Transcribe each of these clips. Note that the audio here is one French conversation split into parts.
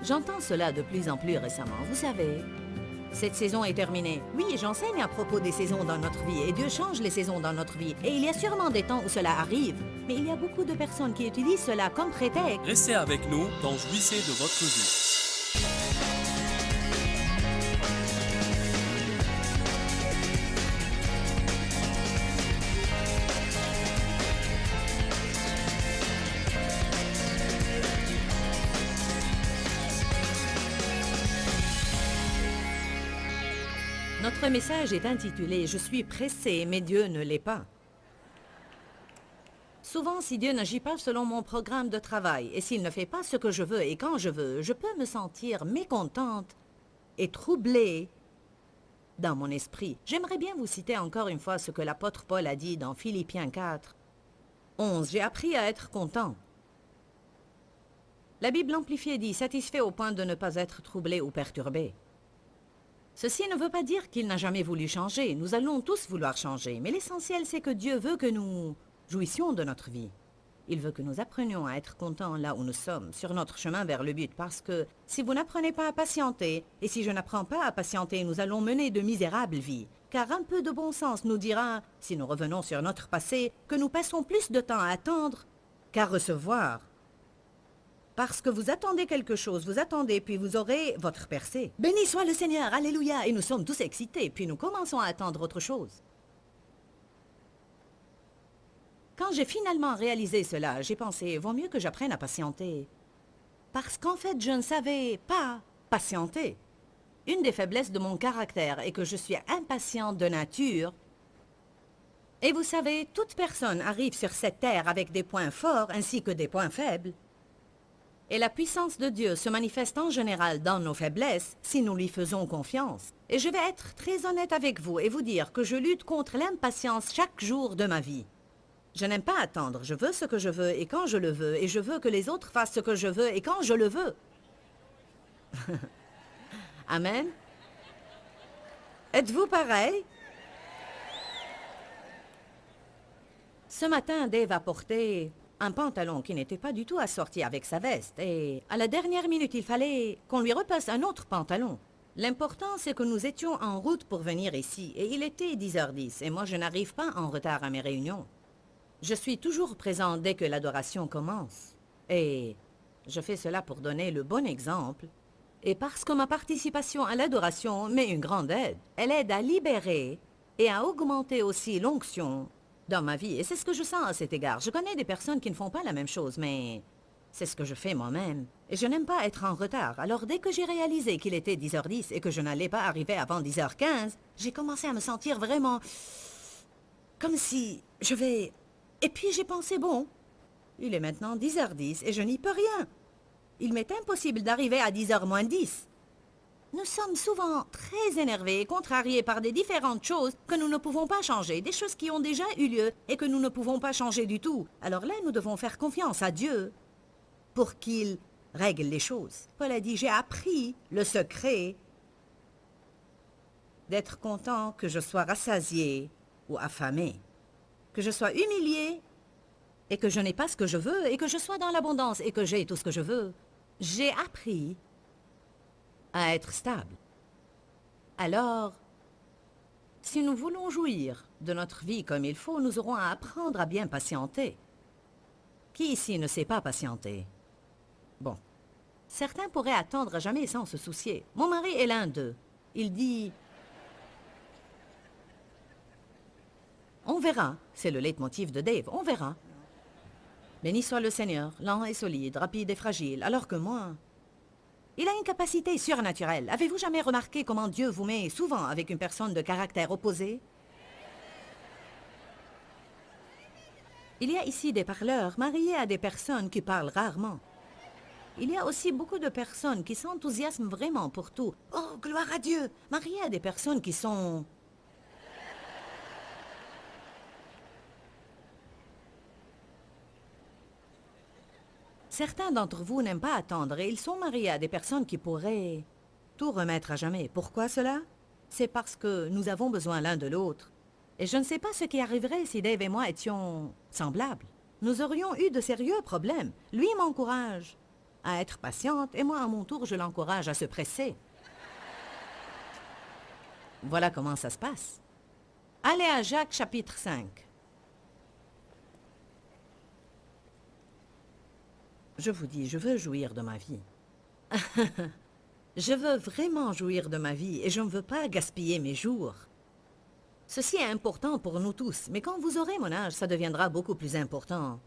J'entends cela de plus en plus récemment, vous savez. Cette saison est terminée. Oui, j'enseigne à propos des saisons dans notre vie, et Dieu change les saisons dans notre vie. Et il y a sûrement des temps où cela arrive, mais il y a beaucoup de personnes qui utilisent cela comme prétexte. Restez avec nous dans Jouissez de votre vie. Notre message est intitulé « Je suis pressé, mais Dieu ne l'est pas ». Souvent, si Dieu n'agit pas selon mon programme de travail et s'il ne fait pas ce que je veux et quand je veux, je peux me sentir mécontente et troublée dans mon esprit. J'aimerais bien vous citer encore une fois ce que l'apôtre Paul a dit dans Philippiens 4, 11. « J'ai appris à être content. » La Bible amplifiée dit « satisfait au point de ne pas être troublé ou perturbé ». Ceci ne veut pas dire qu'il n'a jamais voulu changer. Nous allons tous vouloir changer. Mais l'essentiel, c'est que Dieu veut que nous jouissions de notre vie. Il veut que nous apprenions à être contents là où nous sommes, sur notre chemin vers le but. Parce que si vous n'apprenez pas à patienter, et si je n'apprends pas à patienter, nous allons mener de misérables vies. Car un peu de bon sens nous dira, si nous revenons sur notre passé, que nous passons plus de temps à attendre qu'à recevoir. Parce que vous attendez quelque chose, vous attendez, puis vous aurez votre percée. Béni soit le Seigneur, alléluia, et nous sommes tous excités, puis nous commençons à attendre autre chose. Quand j'ai finalement réalisé cela, j'ai pensé, vaut mieux que j'apprenne à patienter. Parce qu'en fait, je ne savais pas patienter. Une des faiblesses de mon caractère est que je suis impatiente de nature. Et vous savez, toute personne arrive sur cette terre avec des points forts ainsi que des points faibles. Et la puissance de Dieu se manifeste en général dans nos faiblesses si nous lui faisons confiance. Et je vais être très honnête avec vous et vous dire que je lutte contre l'impatience chaque jour de ma vie. Je n'aime pas attendre, je veux ce que je veux et quand je le veux, et je veux que les autres fassent ce que je veux et quand je le veux. Amen. Êtes-vous pareil? Ce matin, Dave a porté un pantalon qui n'était pas du tout assorti avec sa veste. Et à la dernière minute, il fallait qu'on lui repasse un autre pantalon. L'important, c'est que nous étions en route pour venir ici. Et il était 10h10. Et moi, je n'arrive pas en retard à mes réunions. Je suis toujours présent dès que l'adoration commence. Et je fais cela pour donner le bon exemple. Et parce que ma participation à l'adoration m'est une grande aide. Elle aide à libérer et à augmenter aussi l'onction dans ma vie. Et c'est ce que je sens à cet égard. Je connais des personnes qui ne font pas la même chose, mais c'est ce que je fais moi-même. Et je n'aime pas être en retard. Alors dès que j'ai réalisé qu'il était 10h10 et que je n'allais pas arriver avant 10h15, j'ai commencé à me sentir vraiment comme si je vais... Et puis j'ai pensé, bon, il est maintenant 10h10 et je n'y peux rien. Il m'est impossible d'arriver à 10h moins 10. Nous sommes souvent très énervés et contrariés par des différentes choses que nous ne pouvons pas changer, des choses qui ont déjà eu lieu et que nous ne pouvons pas changer du tout. Alors là, nous devons faire confiance à Dieu pour qu'il règle les choses. Paul a dit, j'ai appris le secret d'être content que je sois rassasié ou affamé, que je sois humilié et que je n'ai pas ce que je veux et que je sois dans l'abondance et que j'ai tout ce que je veux. J'ai appris à être stable. Alors, si nous voulons jouir de notre vie comme il faut, nous aurons à apprendre à bien patienter. Qui ici ne sait pas patienter? Bon, certains pourraient attendre à jamais sans se soucier. Mon mari est l'un d'eux. Il dit... On verra, c'est le leitmotiv de Dave, on verra. Béni soit le Seigneur, lent et solide, rapide et fragile, alors que moi... Il a une capacité surnaturelle. Avez-vous jamais remarqué comment Dieu vous met souvent avec une personne de caractère opposé? Il y a ici des parleurs mariés à des personnes qui parlent rarement. Il y a aussi beaucoup de personnes qui s'enthousiasment vraiment pour tout. Oh, gloire à Dieu! Mariés à des personnes qui sont... Certains d'entre vous n'aiment pas attendre et ils sont mariés à des personnes qui pourraient tout remettre à jamais. Pourquoi cela? C'est parce que nous avons besoin l'un de l'autre. Et je ne sais pas ce qui arriverait si Dave et moi étions semblables. Nous aurions eu de sérieux problèmes. Lui m'encourage à être patiente et moi, à mon tour, je l'encourage à se presser. Voilà comment ça se passe. Allez à Jacques chapitre 5. Je vous dis, je veux jouir de ma vie. Je veux vraiment jouir de ma vie et je ne veux pas gaspiller mes jours. Ceci est important pour nous tous, mais quand vous aurez mon âge, ça deviendra beaucoup plus important.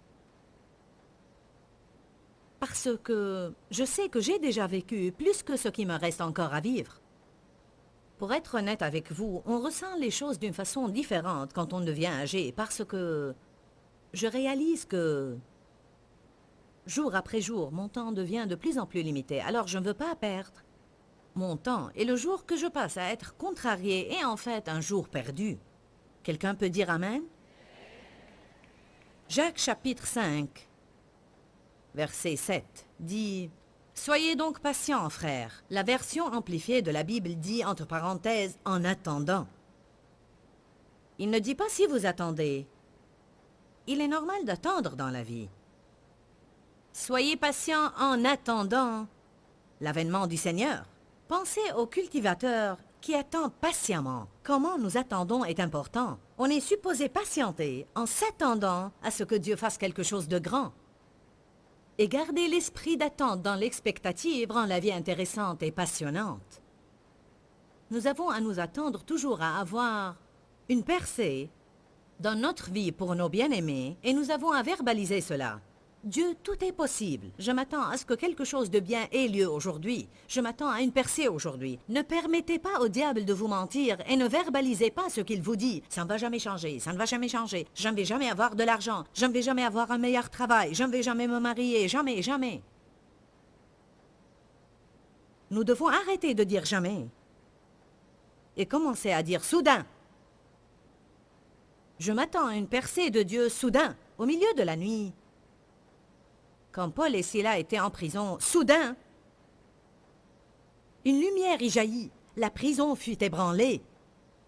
Parce que je sais que j'ai déjà vécu plus que ce qui me reste encore à vivre. Pour être honnête avec vous, on ressent les choses d'une façon différente quand on devient âgé, parce que je réalise que jour après jour, mon temps devient de plus en plus limité, alors je ne veux pas perdre mon temps et le jour que je passe à être contrarié est en fait un jour perdu. Quelqu'un peut dire Amen? Jacques chapitre 5, verset 7 dit « Soyez donc patients, frères. » La version amplifiée de la Bible dit entre parenthèses « en attendant ». Il ne dit pas si vous attendez. Il est normal d'attendre dans la vie. Soyez patients en attendant l'avènement du Seigneur. Pensez au cultivateur qui attend patiemment. Comment nous attendons est important. On est supposé patienter en s'attendant à ce que Dieu fasse quelque chose de grand. Et garder l'esprit d'attente dans l'expectative rend la vie intéressante et passionnante. Nous avons à nous attendre toujours à avoir une percée dans notre vie pour nos bien-aimés et nous avons à verbaliser cela. Dieu, tout est possible. Je m'attends à ce que quelque chose de bien ait lieu aujourd'hui. Je m'attends à une percée aujourd'hui. Ne permettez pas au diable de vous mentir et ne verbalisez pas ce qu'il vous dit. Ça ne va jamais changer, ça ne va jamais changer. Je ne vais jamais avoir de l'argent. Je ne vais jamais avoir un meilleur travail. Je ne vais jamais me marier. Jamais, jamais. Nous devons arrêter de dire jamais et commencer à dire soudain. Je m'attends à une percée de Dieu soudain, au milieu de la nuit. Quand Paul et Silas étaient en prison, soudain, une lumière y jaillit, la prison fut ébranlée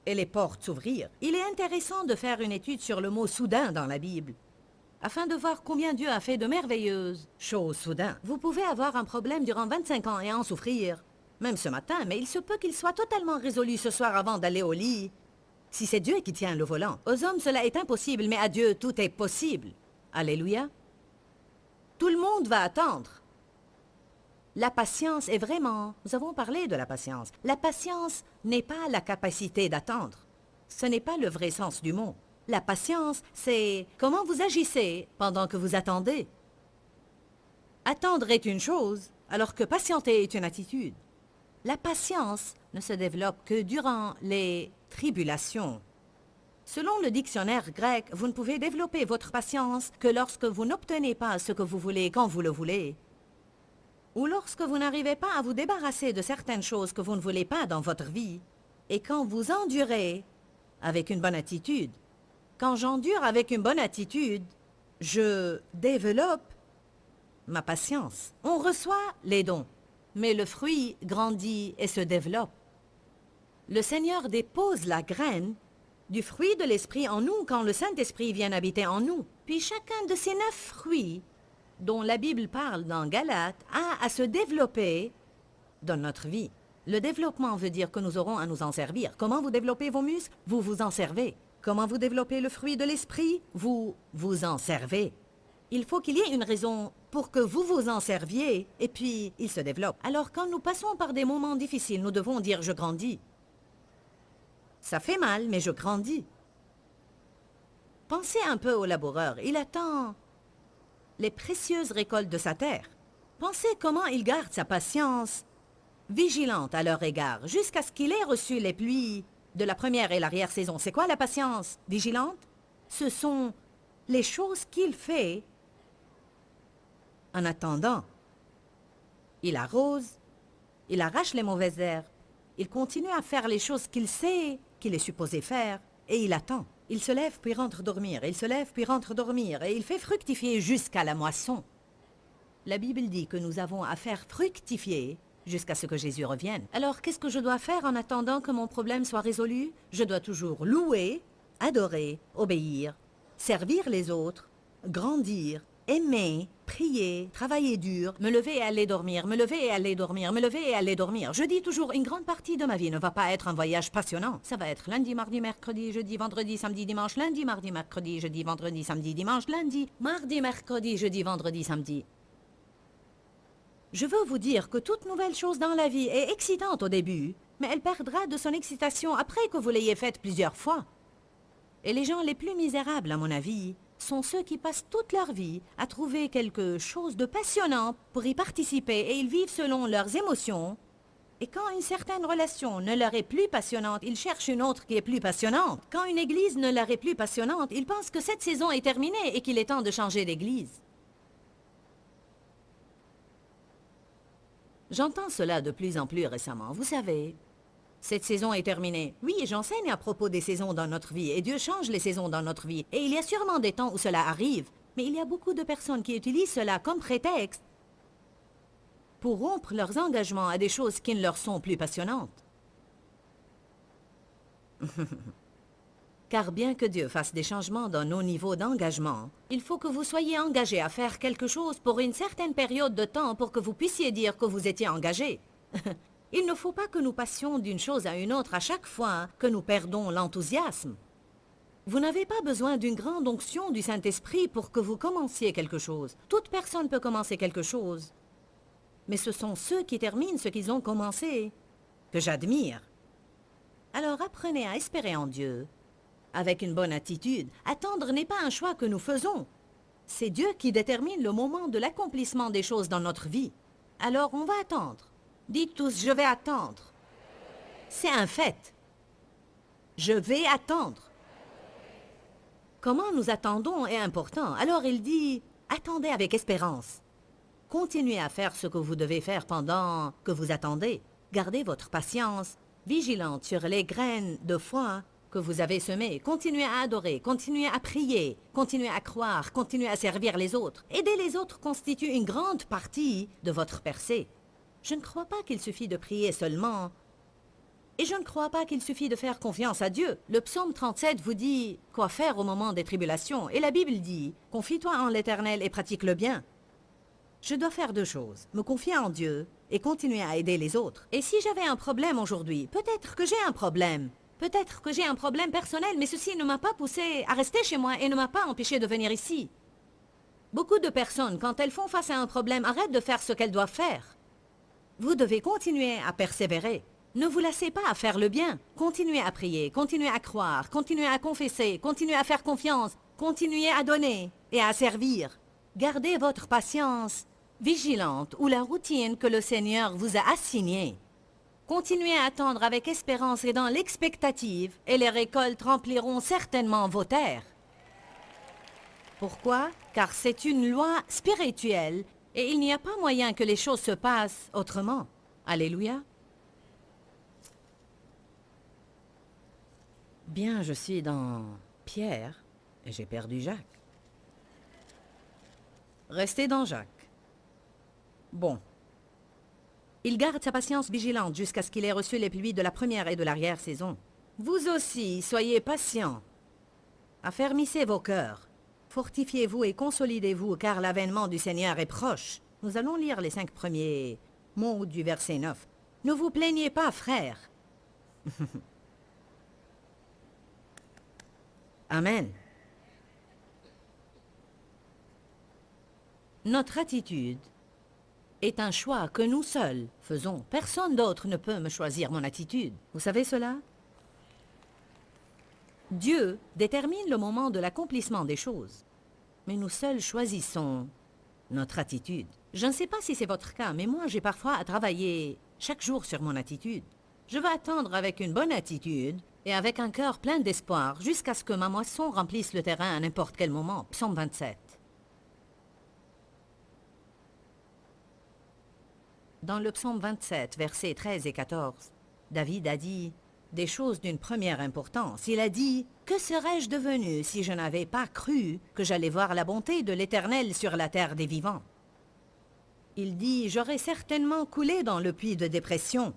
et les portes s'ouvrirent. Il est intéressant de faire une étude sur le mot « soudain » dans la Bible, afin de voir combien Dieu a fait de merveilleuses choses soudain. Vous pouvez avoir un problème durant 25 ans et en souffrir, même ce matin, mais il se peut qu'il soit totalement résolu ce soir avant d'aller au lit, si c'est Dieu qui tient le volant. Aux hommes, cela est impossible, mais à Dieu, tout est possible. Alléluia. Tout le monde va attendre. La patience est vraiment... Nous avons parlé de la patience. La patience n'est pas la capacité d'attendre. Ce n'est pas le vrai sens du mot. La patience, c'est comment vous agissez pendant que vous attendez. Attendre est une chose, alors que patienter est une attitude. La patience ne se développe que durant les tribulations. Selon le dictionnaire grec, vous ne pouvez développer votre patience que lorsque vous n'obtenez pas ce que vous voulez quand vous le voulez, ou lorsque vous n'arrivez pas à vous débarrasser de certaines choses que vous ne voulez pas dans votre vie, et quand vous endurez avec une bonne attitude. Quand j'endure avec une bonne attitude, je développe ma patience. On reçoit les dons, mais le fruit grandit et se développe. Le Seigneur dépose la graine du fruit de l'Esprit en nous quand le Saint-Esprit vient habiter en nous. Puis chacun de ces 9 fruits dont la Bible parle dans Galates a à se développer dans notre vie. Le développement veut dire que nous aurons à nous en servir. Comment vous développez vos muscles? Vous vous en servez. Comment vous développez le fruit de l'Esprit? Vous vous en servez. Il faut qu'il y ait une raison pour que vous vous en serviez et puis il se développe. Alors quand nous passons par des moments difficiles, nous devons dire « je grandis ». Ça fait mal, mais je grandis. Pensez un peu au laboureur. Il attend les précieuses récoltes de sa terre. Pensez comment il garde sa patience vigilante à leur égard, jusqu'à ce qu'il ait reçu les pluies de la première et l'arrière-saison. C'est quoi la patience vigilante? Ce sont les choses qu'il fait en attendant. Il arrose, il arrache les mauvaises herbes, il continue à faire les choses qu'il sait qu'il est supposé faire, et il attend. Il se lève puis rentre dormir, il se lève puis rentre dormir, et il fait fructifier jusqu'à la moisson. La Bible dit que nous avons à faire fructifier jusqu'à ce que Jésus revienne. Alors, qu'est-ce que je dois faire en attendant que mon problème soit résolu? Je dois toujours louer, adorer, obéir, servir les autres, grandir aimer, prier, travailler dur, me lever et aller dormir, me lever et aller dormir, me lever et aller dormir. Je dis toujours, une grande partie de ma vie ne va pas être un voyage passionnant. Ça va être lundi, mardi, mercredi, jeudi, vendredi, samedi, dimanche, lundi, mardi, mercredi, jeudi, vendredi, samedi, dimanche, lundi, mardi, mercredi, jeudi, vendredi, samedi. Je veux vous dire que toute nouvelle chose dans la vie est excitante au début, mais elle perdra de son excitation après que vous l'ayez faite plusieurs fois. Et les gens les plus misérables, à mon avis, sont ceux qui passent toute leur vie à trouver quelque chose de passionnant pour y participer et ils vivent selon leurs émotions. Et quand une certaine relation ne leur est plus passionnante, ils cherchent une autre qui est plus passionnante. Quand une église ne leur est plus passionnante, ils pensent que cette saison est terminée et qu'il est temps de changer d'église. J'entends cela de plus en plus récemment. Vous savez, cette saison est terminée. Oui, j'enseigne à propos des saisons dans notre vie, et Dieu change les saisons dans notre vie. Et il y a sûrement des temps où cela arrive, mais il y a beaucoup de personnes qui utilisent cela comme prétexte pour rompre leurs engagements à des choses qui ne leur sont plus passionnantes. Car bien que Dieu fasse des changements dans nos niveaux d'engagement, il faut que vous soyez engagé à faire quelque chose pour une certaine période de temps pour que vous puissiez dire que vous étiez engagé. Il ne faut pas que nous passions d'une chose à une autre à chaque fois que nous perdons l'enthousiasme. Vous n'avez pas besoin d'une grande onction du Saint-Esprit pour que vous commenciez quelque chose. Toute personne peut commencer quelque chose. Mais ce sont ceux qui terminent ce qu'ils ont commencé que j'admire. Alors apprenez à espérer en Dieu. Avec une bonne attitude, attendre n'est pas un choix que nous faisons. C'est Dieu qui détermine le moment de l'accomplissement des choses dans notre vie. Alors on va attendre. Dites tous, je vais attendre. C'est un fait. Je vais attendre. Comment nous attendons est important. Alors il dit, attendez avec espérance. Continuez à faire ce que vous devez faire pendant que vous attendez. Gardez votre patience, vigilante sur les graines de foi que vous avez semées. Continuez à adorer, continuez à prier, continuez à croire, continuez à servir les autres. Aider les autres constitue une grande partie de votre percée. Je ne crois pas qu'il suffit de prier seulement. Et je ne crois pas qu'il suffit de faire confiance à Dieu. Le psaume 37 vous dit quoi faire au moment des tribulations. Et la Bible dit, confie-toi en l'Éternel et pratique le bien. Je dois faire deux choses, me confier en Dieu et continuer à aider les autres. Et si j'avais un problème aujourd'hui, peut-être que j'ai un problème. Peut-être que j'ai un problème personnel, mais ceci ne m'a pas poussé à rester chez moi et ne m'a pas empêché de venir ici. Beaucoup de personnes, quand elles font face à un problème, arrêtent de faire ce qu'elles doivent faire. Vous devez continuer à persévérer. Ne vous lassez pas à faire le bien. Continuez à prier, continuez à croire, continuez à confesser, continuez à faire confiance, continuez à donner et à servir. Gardez votre patience vigilante ou la routine que le Seigneur vous a assignée. Continuez à attendre avec espérance et dans l'expectative, et les récoltes rempliront certainement vos terres. Pourquoi? Car c'est une loi spirituelle, et il n'y a pas moyen que les choses se passent autrement. Alléluia. Bien, je suis dans Pierre, et j'ai perdu Jacques. Restez dans Jacques. Bon. Il garde sa patience vigilante jusqu'à ce qu'il ait reçu les pluies de la première et de l'arrière-saison. Vous aussi, soyez patients. Affermissez vos cœurs. Fortifiez-vous et consolidez-vous, car l'avènement du Seigneur est proche. Nous allons lire les 5 premiers mots du verset 9. Ne vous plaignez pas, frères. Amen. Notre attitude est un choix que nous seuls faisons. Personne d'autre ne peut me choisir mon attitude. Vous savez cela? Dieu détermine le moment de l'accomplissement des choses. Mais nous seuls choisissons notre attitude. Je ne sais pas si c'est votre cas, mais moi j'ai parfois à travailler chaque jour sur mon attitude. Je veux attendre avec une bonne attitude et avec un cœur plein d'espoir jusqu'à ce que ma moisson remplisse le terrain à n'importe quel moment. Psaume 27. Dans le psaume 27, versets 13 et 14, David a dit des choses d'une première importance. Il a dit « Que serais-je devenu si je n'avais pas cru que j'allais voir la bonté de l'Éternel sur la terre des vivants ?» Il dit « J'aurais certainement coulé dans le puits de dépression.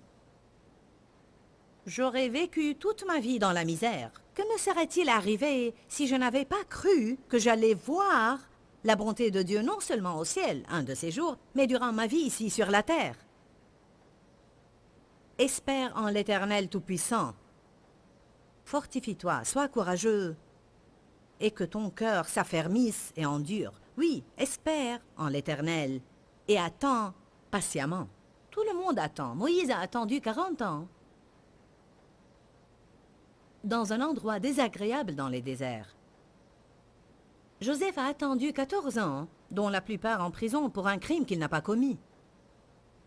J'aurais vécu toute ma vie dans la misère. Que me serait-il arrivé si je n'avais pas cru que j'allais voir la bonté de Dieu non seulement au ciel, un de ces jours, mais durant ma vie ici sur la terre. Espère en l'Éternel Tout-Puissant. Fortifie-toi, sois courageux, et que ton cœur s'affermisse et endure. Oui, espère en l'Éternel, et attends patiemment. Tout le monde attend. Moïse a attendu 40 ans. Dans un endroit désagréable dans les déserts. Joseph a attendu 14 ans, dont la plupart en prison pour un crime qu'il n'a pas commis.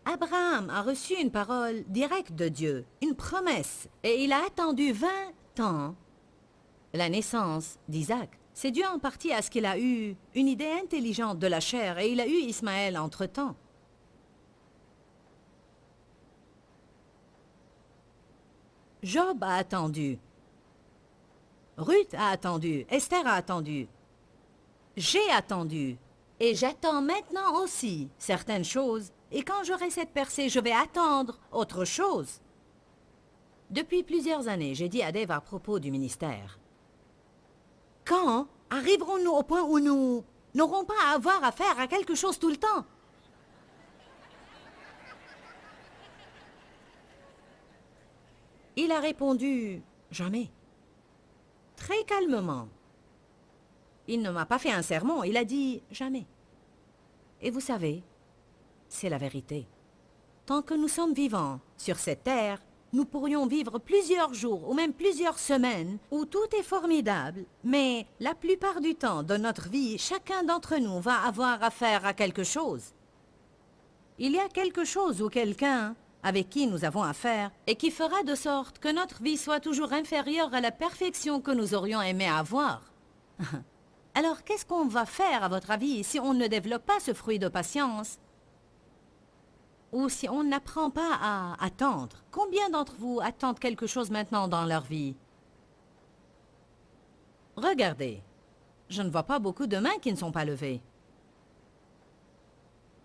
Abraham a reçu une parole directe de Dieu, une promesse, et il a attendu 20 ans. La naissance d'Isaac, c'est dû en partie à ce qu'il a eu une idée intelligente de la chair, et il a eu Ismaël entre-temps. Job a attendu. Ruth a attendu. Esther a attendu. J'ai attendu. Et j'attends maintenant aussi certaines choses. Et quand j'aurai cette percée, je vais attendre autre chose. Depuis plusieurs années, j'ai dit à Dave à propos du ministère. Quand arriverons-nous au point où nous n'aurons pas à avoir affaire à quelque chose tout le temps? Il a répondu « Jamais ». Très calmement. Il ne m'a pas fait un sermon, il a dit « Jamais ». Et vous savez, c'est la vérité. Tant que nous sommes vivants sur cette terre, nous pourrions vivre plusieurs jours ou même plusieurs semaines où tout est formidable, mais la plupart du temps de notre vie, chacun d'entre nous va avoir affaire à quelque chose. Il y a quelque chose ou quelqu'un avec qui nous avons affaire et qui fera de sorte que notre vie soit toujours inférieure à la perfection que nous aurions aimé avoir. Alors, qu'est-ce qu'on va faire, à votre avis, si on ne développe pas ce fruit de patience? Ou si on n'apprend pas à attendre? Combien d'entre vous attendent quelque chose maintenant dans leur vie? Regardez, je ne vois pas beaucoup de mains qui ne sont pas levées.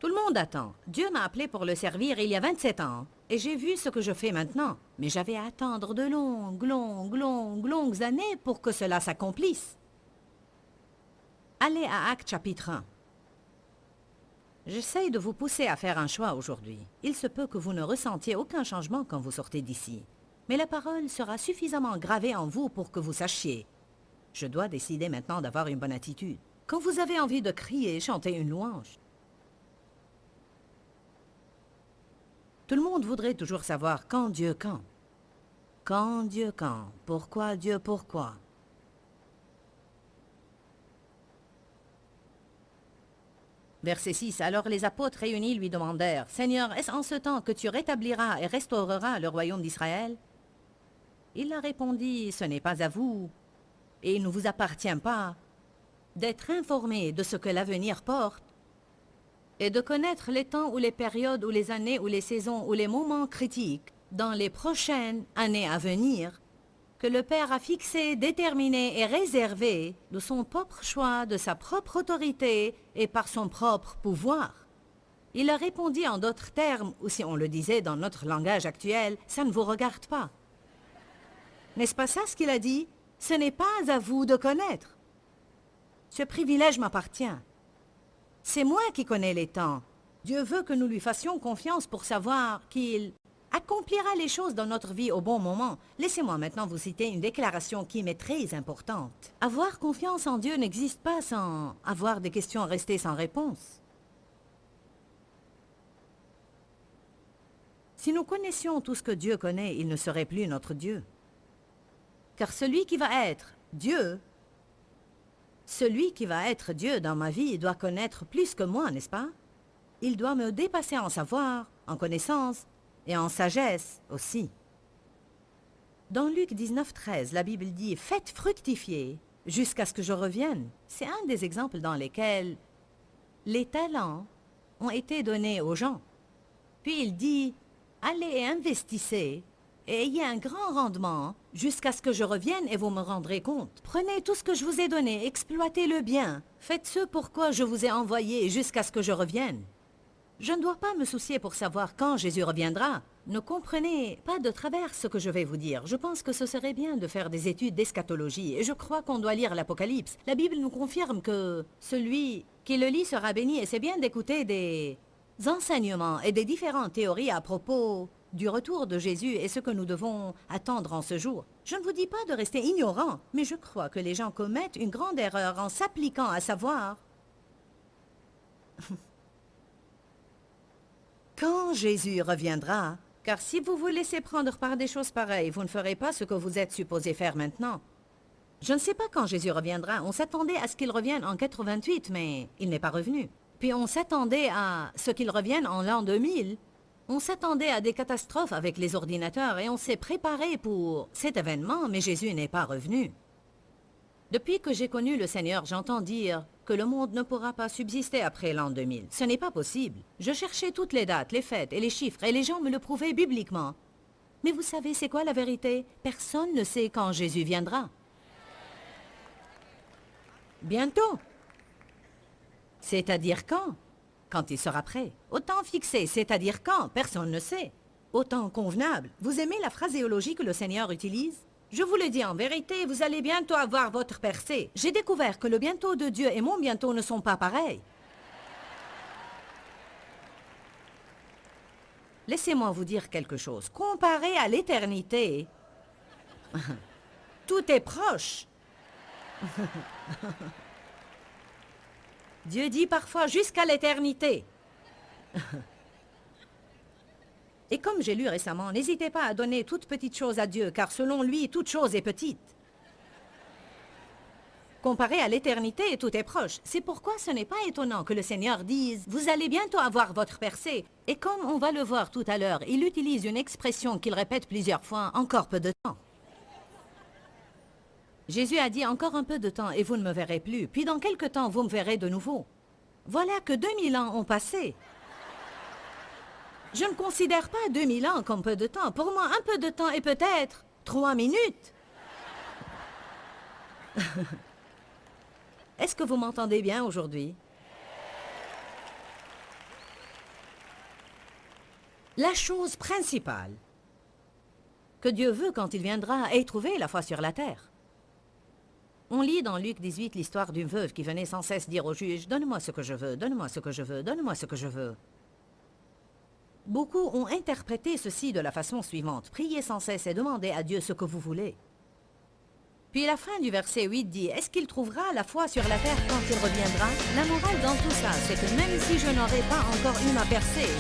Tout le monde attend. Dieu m'a appelé pour le servir il y a 27 ans. Et j'ai vu ce que je fais maintenant. Mais j'avais à attendre de longues années pour que cela s'accomplisse. Allez à Actes chapitre 1. J'essaye de vous pousser à faire un choix aujourd'hui. Il se peut que vous ne ressentiez aucun changement quand vous sortez d'ici. Mais la parole sera suffisamment gravée en vous pour que vous sachiez. Je dois décider maintenant d'avoir une bonne attitude. Quand vous avez envie de crier, chanter une louange. Tout le monde voudrait toujours savoir quand Dieu quand. Quand Dieu quand. Pourquoi Dieu pourquoi. Verset 6. Alors les apôtres réunis lui demandèrent, « Seigneur, est-ce en ce temps que tu rétabliras et restaureras le royaume d'Israël ?» Il leur répondit, « Ce n'est pas à vous, et il ne vous appartient pas, d'être informés de ce que l'avenir porte, et de connaître les temps ou les périodes ou les années ou les saisons ou les moments critiques dans les prochaines années à venir, que le Père a fixé, déterminé et réservé de son propre choix, de sa propre autorité et par son propre pouvoir. Il leur répondit en d'autres termes, ou si on le disait dans notre langage actuel, ça ne vous regarde pas. N'est-ce pas ça ce qu'il a dit? Ce n'est pas à vous de connaître. Ce privilège m'appartient. C'est moi qui connais les temps. Dieu veut que nous lui fassions confiance pour savoir qu'il accomplira les choses dans notre vie au bon moment. Laissez-moi maintenant vous citer une déclaration qui m'est très importante. Avoir confiance en Dieu n'existe pas sans avoir des questions restées sans réponse. Si nous connaissions tout ce que Dieu connaît, il ne serait plus notre Dieu. Car celui qui va être Dieu dans ma vie doit connaître plus que moi, n'est-ce pas? Il doit me dépasser en savoir, en connaissance et en sagesse aussi. Dans Luc 19, 13, la Bible dit « Faites fructifier jusqu'à ce que je revienne ». C'est un des exemples dans lesquels les talents ont été donnés aux gens. Puis il dit « Allez et investissez et ayez un grand rendement jusqu'à ce que je revienne et vous me rendrez compte. Prenez tout ce que je vous ai donné, exploitez-le bien. Faites ce pourquoi je vous ai envoyé jusqu'à ce que je revienne. » Je ne dois pas me soucier pour savoir quand Jésus reviendra. Ne comprenez pas de travers ce que je vais vous dire. Je pense que ce serait bien de faire des études d'eschatologie et je crois qu'on doit lire l'Apocalypse. La Bible nous confirme que celui qui le lit sera béni et c'est bien d'écouter des enseignements et des différentes théories à propos du retour de Jésus et ce que nous devons attendre en ce jour. Je ne vous dis pas de rester ignorant, mais je crois que les gens commettent une grande erreur en s'appliquant à savoir quand Jésus reviendra. Car si vous vous laissez prendre par des choses pareilles, vous ne ferez pas ce que vous êtes supposé faire maintenant. Je ne sais pas quand Jésus reviendra. On s'attendait à ce qu'il revienne en 88, mais il n'est pas revenu. Puis on s'attendait à ce qu'il revienne en l'an 2000. On s'attendait à des catastrophes avec les ordinateurs et on s'est préparé pour cet événement, mais Jésus n'est pas revenu. Depuis que j'ai connu le Seigneur, j'entends dire que le monde ne pourra pas subsister après l'an 2000. Ce n'est pas possible. Je cherchais toutes les dates, les fêtes et les chiffres, et les gens me le prouvaient bibliquement. Mais vous savez, c'est quoi la vérité? Personne ne sait quand Jésus viendra. Bientôt. C'est-à-dire quand? Quand il sera prêt. Au temps fixé, c'est-à-dire quand? Personne ne sait. Au temps convenable. Vous aimez la phraséologie que le Seigneur utilise? Je vous le dis en vérité, vous allez bientôt avoir votre percée. J'ai découvert que le bientôt de Dieu et mon bientôt ne sont pas pareils. Laissez-moi vous dire quelque chose. Comparé à l'éternité, tout est proche. Dieu dit parfois jusqu'à l'éternité. Et comme j'ai lu récemment, n'hésitez pas à donner toute petite chose à Dieu, car selon lui, toute chose est petite. Comparé à l'éternité, tout est proche. C'est pourquoi ce n'est pas étonnant que le Seigneur dise « Vous allez bientôt avoir votre percée ». Et comme on va le voir tout à l'heure, il utilise une expression qu'il répète plusieurs fois « encore peu de temps ». Jésus a dit « encore un peu de temps et vous ne me verrez plus, puis dans quelque temps vous me verrez de nouveau ». Voilà que 2000 ans ont passé. Je ne considère pas 2000 ans comme peu de temps. Pour moi, un peu de temps est peut-être 3 minutes. Est-ce que vous m'entendez bien aujourd'hui? La chose principale que Dieu veut quand il viendra est trouver la foi sur la terre. On lit dans Luc 18 l'histoire d'une veuve qui venait sans cesse dire au juge « Donne-moi ce que je veux, donne-moi ce que je veux, donne-moi ce que je veux ». Beaucoup ont interprété ceci de la façon suivante. Priez sans cesse et demandez à Dieu ce que vous voulez. Puis la fin du verset 8 dit, est-ce qu'il trouvera la foi sur la terre quand il reviendra? La morale dans tout ça, c'est que même si je n'aurais pas encore eu ma percée,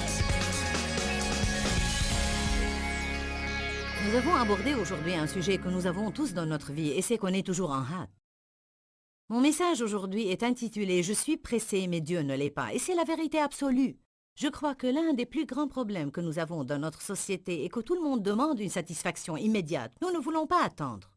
nous avons abordé aujourd'hui un sujet que nous avons tous dans notre vie et c'est qu'on est toujours en hâte. Mon message aujourd'hui est intitulé « Je suis pressé, mais Dieu ne l'est pas » et c'est la vérité absolue. Je crois que l'un des plus grands problèmes que nous avons dans notre société est que tout le monde demande une satisfaction immédiate. Nous ne voulons pas attendre.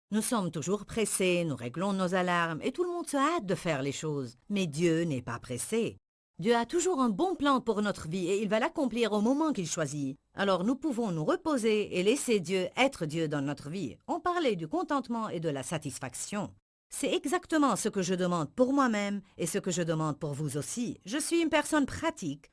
Nous sommes toujours pressés, nous réglons nos alarmes et tout le monde se hâte de faire les choses. Mais Dieu n'est pas pressé. Dieu a toujours un bon plan pour notre vie et il va l'accomplir au moment qu'il choisit. Alors nous pouvons nous reposer et laisser Dieu être Dieu dans notre vie. On parlait du contentement et de la satisfaction. C'est exactement ce que je demande pour moi-même et ce que je demande pour vous aussi. Je suis une personne pratique.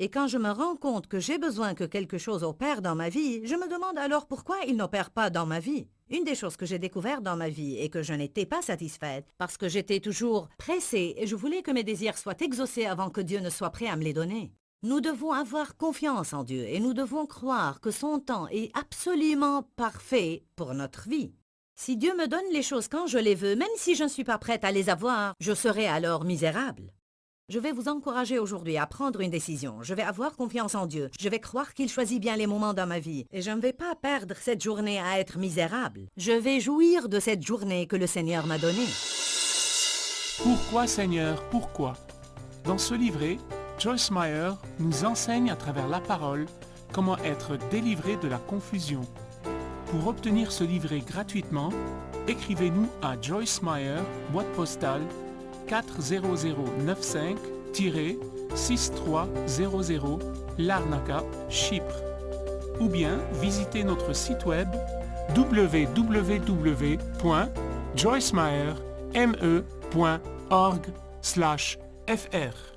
Et quand je me rends compte que j'ai besoin que quelque chose opère dans ma vie, je me demande alors pourquoi il n'opère pas dans ma vie. Une des choses que j'ai découvertes dans ma vie est que je n'étais pas satisfaite parce que j'étais toujours pressée et je voulais que mes désirs soient exaucés avant que Dieu ne soit prêt à me les donner. Nous devons avoir confiance en Dieu et nous devons croire que son temps est absolument parfait pour notre vie. Si Dieu me donne les choses quand je les veux, même si je ne suis pas prête à les avoir, je serai alors misérable. Je vais vous encourager aujourd'hui à prendre une décision. Je vais avoir confiance en Dieu. Je vais croire qu'il choisit bien les moments dans ma vie. Et je ne vais pas perdre cette journée à être misérable. Je vais jouir de cette journée que le Seigneur m'a donnée. Pourquoi, Seigneur, pourquoi? Dans ce livret, Joyce Meyer nous enseigne à travers la parole comment être délivré de la confusion. Pour obtenir ce livret gratuitement, écrivez-nous à Joyce Meyer, boîte postale 40095-6300 Larnaca, Chypre. Ou bien visitez notre site web www.joycemeyer.org/fr.